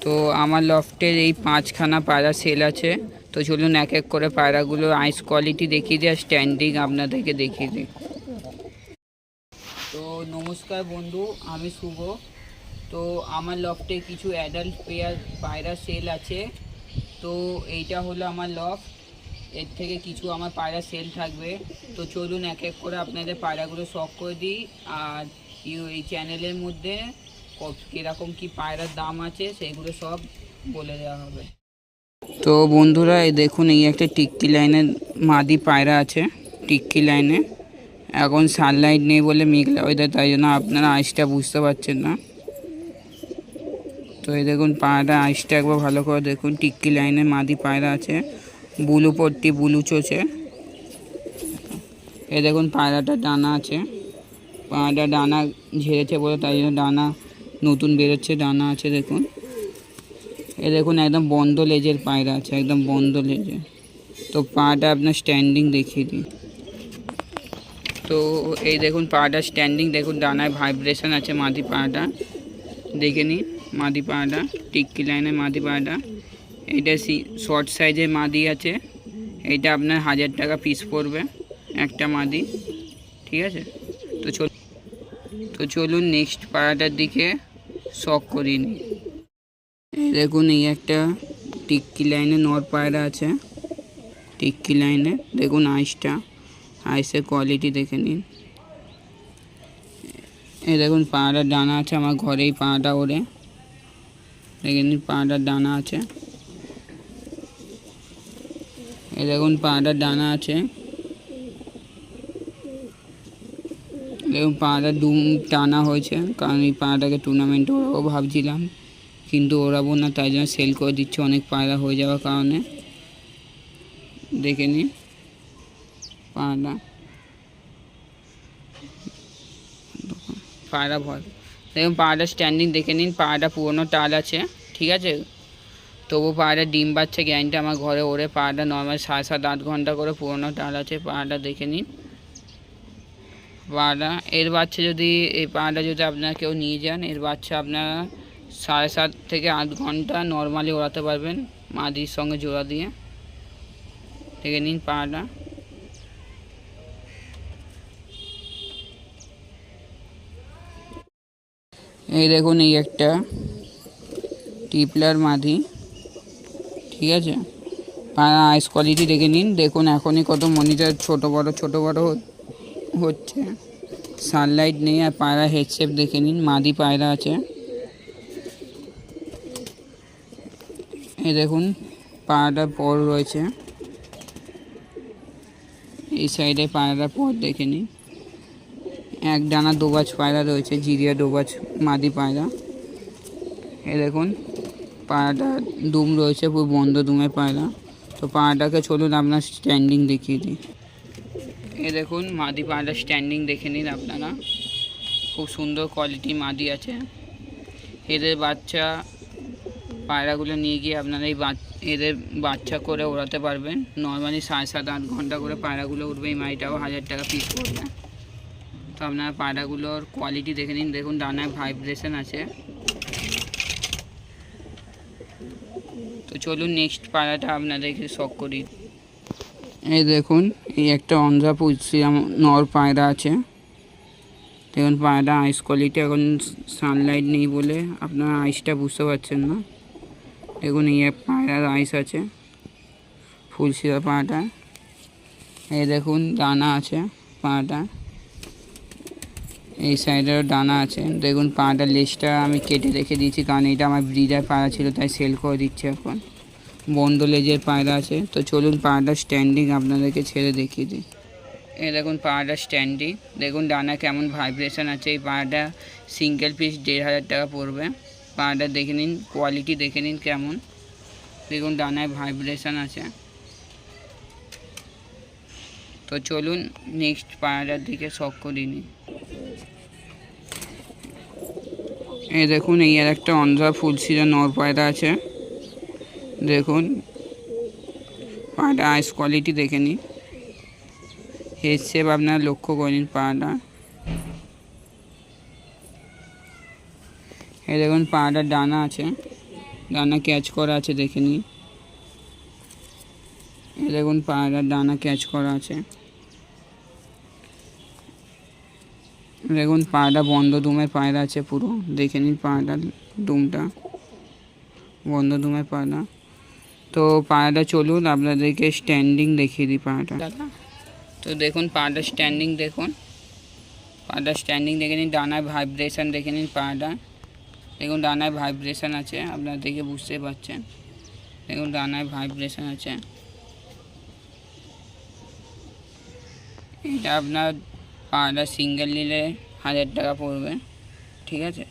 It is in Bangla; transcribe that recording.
তো আমার লফটের এই 5খানা পায়রা সেল আছে। তো চলুন এক এক করে পায়রাগুলো আইস কোয়ালিটি দেখিয়ে দিই আর স্ট্যান্ডিং আপনাদেরকে দেখিয়ে দিই। তো নমস্কার বন্ধু, আমি শুভ। তো আমার লফটে কিছু অ্যাডাল্ট পেয়ার পায়রা সেল আছে। তো এইটা হলো আমার লফট, এর থেকে কিছু আমার পায়রা সেল থাকবে। তো চলুন এক এক করে আপনাদের পায়রাগুলো শখ করে দিই, আর এই চ্যানেলের মধ্যে কীরকম কী পায়রার দাম আছে সেগুলো সব বলে দেওয়া হবে। তো বন্ধুরা, এই দেখুন, এই একটা টিক্কি লাইনের মাদি পায়রা আছে। টিক্কি লাইনে এখন সানলাইট নেই বলে মেঘলা ওয়েদার, তাই জন্য আপনারা আইসটা বুঝতে পারছেন না। তো এই দেখুন পায়রাটা, আইসটা একবার ভালো করে দেখুন। টিক্কি লাইনে মাদি পায়রা আছে, বুলু পট্টি, বুলু চোচে। এই দেখুন পায়রাটা ডানা আছে, পায়রাটা ডানা ঝেড়েছে বলে তাই জন্য ডানা নতুন বেরোচ্ছে, ডানা আছে দেখুন। এই দেখুন একদম বন্ধ লেজের পায়রা আছে, একদম বন্ধ লেজে। তো পাটা আপনার স্ট্যান্ডিং দেখিয়ে দিই। তো এই দেখুন পাটা স্ট্যান্ডিং দেখুন, ডানায় ভাইব্রেশন আছে মাদি পাটা, দেখে নিন। মাদি পাটা টিক্কি লাইনের মাদি পাটা, এটা শর্ট সাইজের মাদি আছে। এইটা আপনার 1000 টাকা পিস পড়বে একটা মাদি, ঠিক আছে। তো চলুন নেক্সট পায়রাটার দিকে শখ করিয়ে নিই। দেখুন এই একটা টিক্কি লাইনে নর পায়রা আছে। টিক্কি লাইনে দেখুন আইসের কোয়ালিটি দেখে নিন। এই দেখুন পায়রার ডানা আছে, আমার ঘরেই পায়রাটা ওড়ে, দেখে নিন পায়রার ডানা আছে। এই দেখুন পায়রার ডানা আছে, দেখুন পায়রার দুম টানা হয়েছে, কারণ এই পায়রাটাকে টুর্নামেন্টে ওরাও ভাবছিলাম, কিন্তু ওড়াবো না, তাই জন্য সেল করে দিচ্ছে অনেক পায়রা হয়ে যাওয়ার কারণে। দেখে নিন পায়রা, পায়রা ভয়। দেখুন পায়রাটা স্ট্যান্ডিং দেখে নিন, পায়রাটা পুরোনো টাল আছে, ঠিক আছে। তবু পায়রা ডিম বাচ্চা গ্যারান্টি, আমার ঘরে ওড়ে। পায়রাটা নর্মাল 7.5-8 ঘন্টা করে পুরোনো টাল আছে। পায়রাটা দেখে নিন। পায়রা এর বাচ্চা যদি, এই পায়রাটা যদি আপনারা কেউ নিয়ে যান, এর বাচ্চা আপনারা 7.5 থেকে 8 ঘন্টা নর্মালি ওড়াতে পারবেন মাদির সঙ্গে জোড়া দিয়ে। দেখে নিন পায়রাটা। এই দেখুন এই একটা টিপলার মাদি, ঠিক আছে। পায়রা আইস কোয়ালিটি দেখে নিন। দেখুন এখনই কত মনিটর ছোট বড় হচ্ছে, সানলাইট নেই। আর পায়রা হেড শেপ দেখে নিন, মাদি পায়রা আছে। এই দেখুন পায়রাটা পর রয়েছে, এই সাইডে পায়রাটার পর দেখে নিন। এক ডানা দোবাজ পায়রা রয়েছে, জিরিয়া দোবাজ মাদি পায়রা। এই দেখুন পায়রাটা দুম রয়েছে, পুরো বন্ধ দুমের পায়রা। তো পায়রাটাকে চলুন আপনার স্ট্যান্ডিং দেখিয়ে দিই। এই দেখুন মাদি পায়রার স্ট্যান্ডিং দেখে নিন আপনারা, খুব সুন্দর কোয়ালিটি মাদি আছে। এদের বাচ্চা পায়রাগুলো নিয়ে গিয়ে আপনারা এদের বাচ্চা করে ওড়াতে পারবেন। নর্মালি 7.5-8 ঘন্টা করে পায়রাগুলো উঠবে। এই মাদিটাও 1000 টাকা পিস পড়বে। তো আপনারা পায়রাগুলোর কোয়ালিটি দেখে নিন। দেখুন ডানায় ভাইব্রেশন আছে। তো চলুন নেক্সট পায়রাটা আপনাদেরকে শখ করি। এই দেখুন এই একটা অন্ধ্রা পুলসিরাম নর পায়রা আছে। দেখুন পায়রাটা আইস কোয়ালিটি, এখন সানলাইট নেই বলে আপনারা আইসটা বুঝতে পারছেন না। দেখুন এই পায়রার আইস আছে, ফুলশিরা পায়রাটা। এই দেখুন ডানা আছে পায়রাটা, এই সাইডেরও ডানা আছে। দেখুন পায়রাটার লেজটা আমি কেটে রেখে দিয়েছি, কারণ এটা আমার ব্রিডার পায়রা ছিল, তাই সেল করে দিচ্ছি এখন। বন্ধ লেজের পায়রা আছে। তো চলুন পায়রাটার স্ট্যান্ডিং আপনাদেরকে ছেড়ে দেখিয়ে দিই। এই দেখুন পায়রাটার স্ট্যান্ডিং, দেখুন ডানা কেমন ভাইব্রেশন আছে। এই পায়রাটা সিঙ্গেল পিস 1500 টাকা পড়বে। পায়রাটা দেখে নিন, কোয়ালিটি দেখে নিন কেমন। দেখুন ডানায় ভাইব্রেশন আছে। তো চলুন নেক্সট পায়রাটার দিকে শখ করিয়ে নিই। এই দেখুন এই আর একটা অন্ধ্রা ফুলশিরা নর পায়রা আছে। দেখুন পায়রাটা আইস কোয়ালিটি দেখে নিন, হেড শেপ আপনারা লক্ষ্য করে নিন পায়রাটা। এই দেখুন পায়রাটার ডানা আছে, ডানা ক্যাচ করা আছে, দেখে নিন। এই দেখুন পায়রার ডানা ক্যাচ করা আছে। দেখুন পায়রা বন্ধ দুমের পায়রা আছে পুরো, দেখে নিন পায়রার দুমটা, বন্ধ দুমের পায়রা। তো পায়রাটা চলুন আপনাদেরকে স্ট্যান্ডিং দেখিয়ে দিই পায়রাটা। তো দেখুন পায়রার স্ট্যান্ডিং, দেখুন পায়রার স্ট্যান্ডিং দেখে নিন, ডানায় ভাইব্রেশন দেখে নিন পায়রাটা। দেখুন ডানায় ভাইব্রেশন আছে, আপনারা দেখে বুঝতে পারছেন। দেখুন ডানায় ভাইব্রেশন আছে। এটা আপনার পায়রা সিঙ্গেল নিলে 1000 টাকা পড়বে, ঠিক আছে।